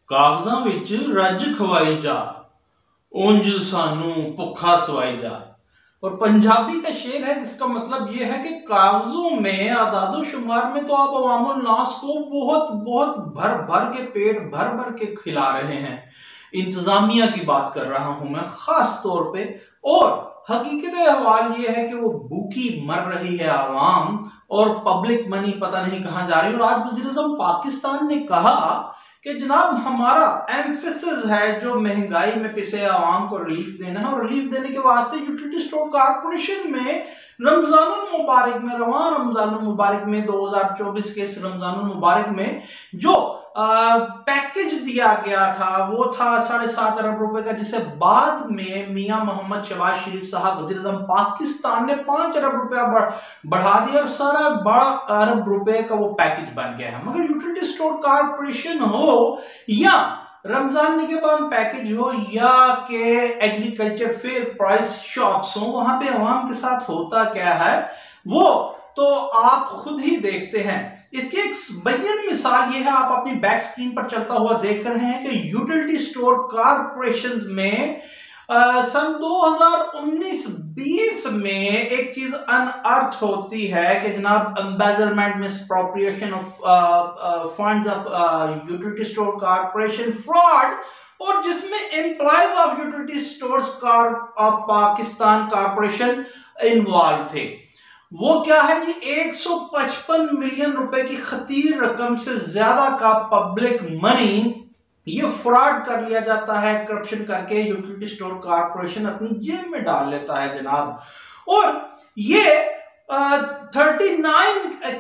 कागजां विच रज खवाई जा, ऊंज सानू भुखा सवाई जा। और पंजाबी का शेर है जिसका मतलब यह है कि कागजों में आदादो शुमार में तो आप अवामुल नास को बहुत बहुत भर भर के पेट भर भर के खिला रहे हैं। इंतजामिया की बात कर रहा हूं मैं खास तौर पे। और हकीकत अहवाल यह है कि वो भूखी मर रही है आवाम और पब्लिक मनी पता नहीं कहां जा रही है। और आज वज़ीर-ए-आज़म पाकिस्तान ने कहा कि जनाब हमारा एम्फेसिस है जो महंगाई में पिसे आवाम को रिलीफ देना है, और रिलीफ देने के वास्ते यूटिलिटी स्टोर कॉर्पोरेशन में रमजानुल मुबारक में रवां रमजानुल मुबारक में 2024 के इस रमजानुल मुबारक में जो पैकेज दिया गया था वो था 7.5 अरब रुपए का, जिसे बाद में मियां मोहम्मद शहबाज शरीफ साहब वज़ीर-ए-आज़म पाकिस्तान ने 5 अरब रुपया बढ़ा दिया और सारा 12 अरब रुपए का वो पैकेज बन गया है। मगर यूटिलिटी स्टोर कॉर्पोरेशन हो या रमजान निगहबान पैकेज हो या के एग्रीकल्चर फेयर प्राइस शॉप्स हो, वहां पे अवाम के साथ होता क्या है वो तो आप खुद ही देखते हैं। इसकी एक बयान मिसाल ये है, आप अपनी बैक स्क्रीन पर चलता हुआ देख रहे हैं कि यूटिलिटी स्टोर कॉर्पोरेशन में सन 2019-20 में एक चीज अनअर्थ होती है कि जनाब embezzlement misappropriation of funds of utility store corporation fraud, और जिसमें employees of utility stores of Pakistan corporation involve थे। वो क्या है जी, 155 मिलियन रुपए की खतीर रकम से ज्यादा का पब्लिक मनी ये फ्रॉड कर लिया जाता है, करप्शन करके यूटिलिटी स्टोर कॉर्पोरेशन अपनी जेब में डाल लेता है जनाब। और ये 39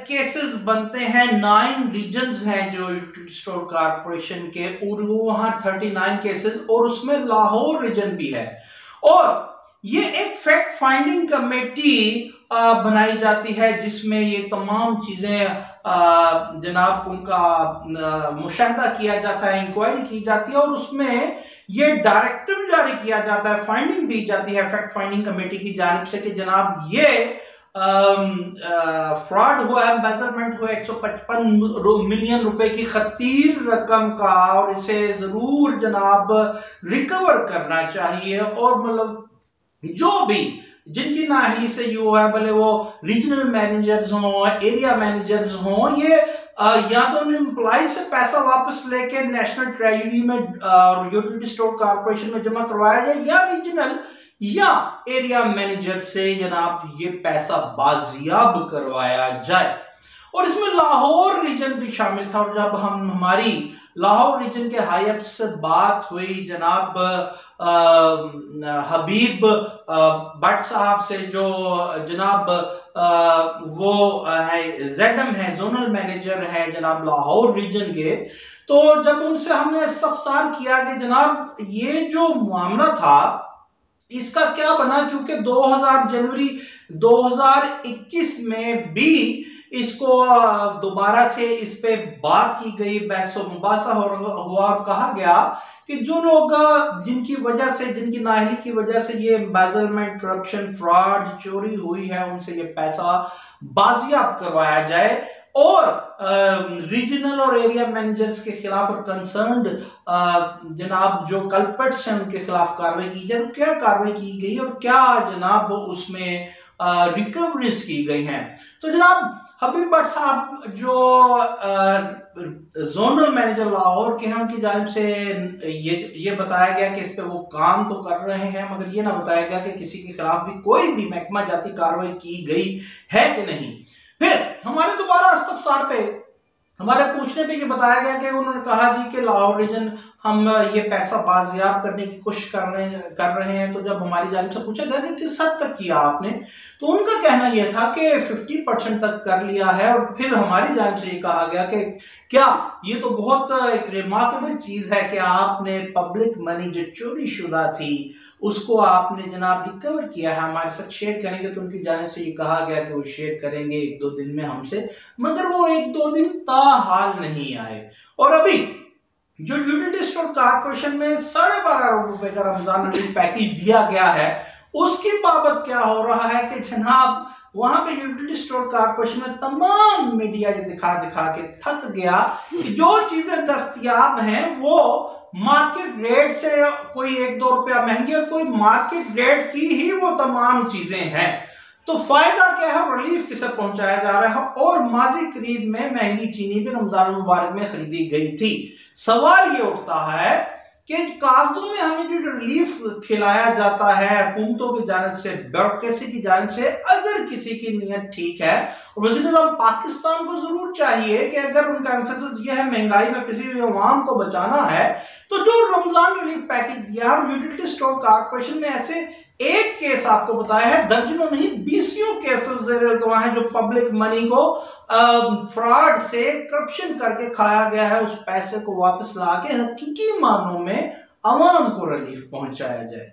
केसेस बनते हैं, 9 रीजन्स हैं जो यूटिलिटी स्टोर कॉर्पोरेशन के, और वो वहां 39 केसेस, और उसमें लाहौर रीजन भी है। और ये एक फैक्ट फाइंडिंग कमेटी बनाई जाती है जिसमें ये तमाम चीजें जनाब उनका मुशाहिदा किया जाता है, इंक्वायरी की जाती है, और उसमें ये डायरेक्टिव जारी किया जाता है, फाइंडिंग दी जाती है फैक्ट फाइंडिंग कमेटी की जानिब से कि जनाब ये फ्रॉड हुआ है, एम्बेजलमेंट हुआ 155 मिलियन रुपए की खतीर रकम का, और इसे जरूर जनाब रिकवर करना चाहिए। और मतलब जो भी जिनकी नाअहली से ये हुआ है, भले वो रीजनल मैनेजर्स हों, एरिया मैनेजर्स हों, ये या तो उन एम्प्लॉय से पैसा वापस लेके नेशनल ट्रेजरी में यूटिलिटी स्टोर कॉर्पोरेशन में जमा करवाया जाए, या रीजनल या एरिया मैनेजर से जनाब ये पैसा बाजियाब करवाया जाए। और इसमें लाहौर रीजन भी शामिल था। और जब हम हमारी लाहौर रीजन के हाई अप से बात हुई जनाब हबीब भट्ट साहब से, जो जनाब वो है ZM है, जोनल मैनेजर है जनाब लाहौर रीजन के, तो जब उनसे हमने इस्तफसार किया कि जनाब ये जो मामला था इसका क्या बना, क्योंकि जनवरी 2021 में भी इसको दोबारा से इस पे बात की गई, बहस मुबासा हुआ और कहा गया कि जो लोग जिनकी वजह से, जिनकी नाअहली की वजह से ये एम्बेजलमेंट, करप्शन, फ्रॉड, चोरी हुई है, उनसे ये पैसा बाजियाब करवाया जाए, और रीजनल और एरिया मैनेजर्स के खिलाफ और कंसर्न्ड जनाब जो कल्प्रिट्स हैं उनके खिलाफ कार्रवाई की जाए। तो क्या कार्रवाई की गई और क्या जनाब उसमें रिकवरीज की गई हैं। तो जनाब हबीब भट्ट साहब जो जोनल मैनेजर लाहौर के हैं, उनकी जानिब से ये बताया गया कि इस पे वो काम तो कर रहे हैं, मगर ये ना बताया गया कि किसी के खिलाफ भी कोई भी महकमा जाती कार्रवाई की गई है कि नहीं। फिर हमारे दोबारा इस्तफसार पे, हमारे पूछने पे ये बताया गया कि उन्होंने कहा जी कि लाहौर रीजन हम ये पैसा बाजियाब करने की कोशिश कर रहे हैं। तो जब हमारी जानिब से पूछा गया कि किस हद तक किया आपने, तो उनका कहना यह था कि 50% तक कर लिया है। और फिर हमारी जानिब से ये कहा गया कि क्या ये तो बहुत एक रिमार्केबल चीज है कि आपने पब्लिक मनी जो चोरी शुदा थी उसको आपने जनाब रिकवर किया है, हमारे साथ शेयर करेंगे। तो उनकी जानिब से ये कहा गया कि वो शेयर करेंगे 1-2 दिन में हमसे, मगर वो 1-2 दिन ताहाल नहीं आए। और अभी जो यूटिलिटी स्टोर कॉर्पोरेशन में 12.5 अरब रुपए का रमजान पैकेज दिया गया है, उसकी बाबत क्या हो रहा है कि जनाब वहां पे यूटिलिटी स्टोर कॉर्पोरेशन में तमाम मीडिया ये दिखा दिखा के थक गया कि जो चीजें दस्तयाब हैं वो मार्केट रेट से कोई 1-2 रुपया महंगी और कोई मार्केट रेट की ही वो तमाम चीजें हैं। तो फायदा क्या है, रिलीफ किसे पहुंचाया जा रहा है। और माजी करीब में महंगी चीनी भी रमजान मुबारक में खरीदी गई थी। सवाल ये उठता है कि कागजों में हमें जो रिलीफ खिलाया जाता है हुकूमतों की जानिब से, ब्यूरोक्रेसी की जानिब से, अगर किसी की नीयत ठीक है, और वज़ीर आज़म पाकिस्तान को जरूर चाहिए कि अगर उनका एम्फेसिस ये है महंगाई में किसी भी अवाम को बचाना है, तो जो रमजान रिलीफ पैकेज दिया है, यूटिलिटी स्टोर कॉर्पोरेशन में ऐसे एक केस आपको बताया है, दर्जनों नहीं 20 केसेस ज़ेर-ए-इल्तिवा हैं जो पब्लिक मनी को फ्रॉड से करप्शन करके खाया गया है। उस पैसे को वापस लाके हकीकी मानों में अवाम को रिलीफ पहुंचाया जाए।